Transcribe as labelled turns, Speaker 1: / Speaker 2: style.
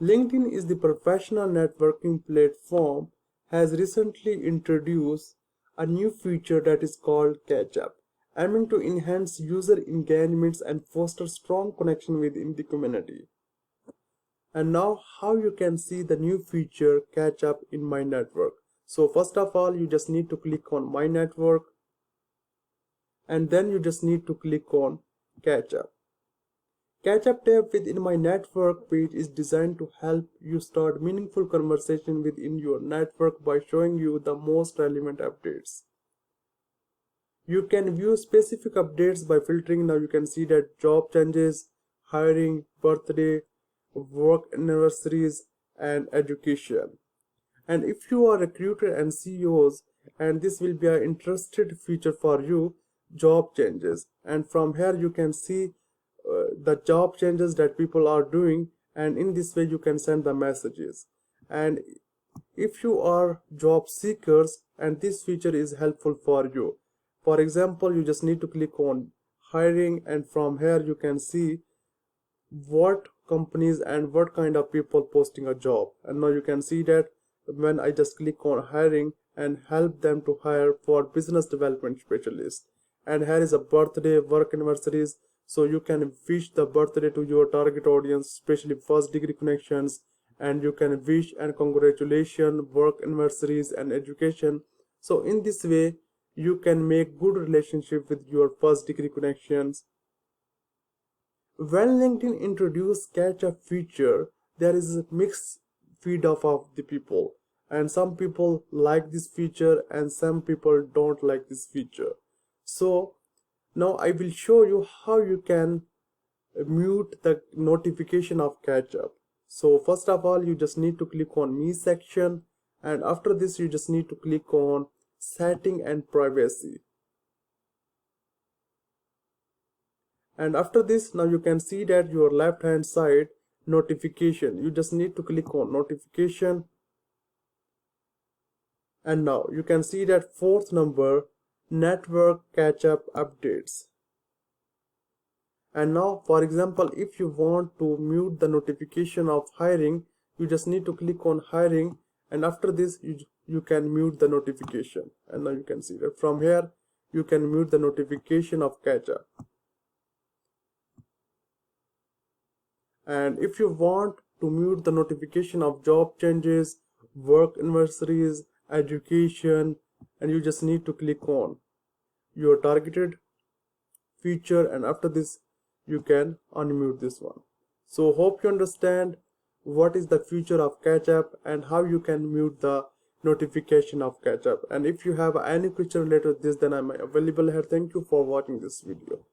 Speaker 1: LinkedIn is the professional networking platform has recently introduced a new feature that is called Catch Up, aiming to enhance user engagements and foster strong connection within the community. And now how you can see the new feature Catch Up in my network. So first of all, you just need to click on my network, and then you just need to click on Catch Up. Catch Up tab within my network page is designed to help you start meaningful conversation within your network by showing you the most relevant updates. You can view specific updates by filtering. Now you can see that job changes, hiring, birthday, work anniversaries, and education. And if you are a recruiter and CEOs, and this will be an interested feature for you, job changes. And from here you can see the job changes that people are doing, and in this way you can send the messages. And if you are job seekers, and this feature is helpful for you, for example, you just need to click on hiring, and from here you can see what companies and what kind of people posting a job. And now you can see that when I just click on hiring and help them to hire for business development specialist, and here is a birthday, work anniversaries, so you can wish the birthday to your target audience, especially first degree connections, and you can wish and congratulation work anniversaries and education. So in this way you can make good relationship with your first degree connections. When LinkedIn introduced Catch Up feature, there is a mixed feed of the people, and some people like this feature and some people don't like this feature. So now I will show you how you can mute the notification of Catch Up. So first of all, you just need to click on Me section, and after this you just need to click on Setting and Privacy. And after this, now you can see that your left hand side notification, you just need to click on notification, and now you can see that fourth number, network catch up updates. And now for example, if you want to mute the notification of hiring, you just need to click on hiring, and after this you can mute the notification. And now you can see that from here you can mute the notification of catch up. And if you want to mute the notification of job changes, work anniversaries, education, and you just need to click on your targeted feature, and after this you can unmute this one. So hope you understand what is the feature of Catch Up and how you can mute the notification of Catch Up. And if you have any question related to this, then I'm available here. Thank you for watching this video.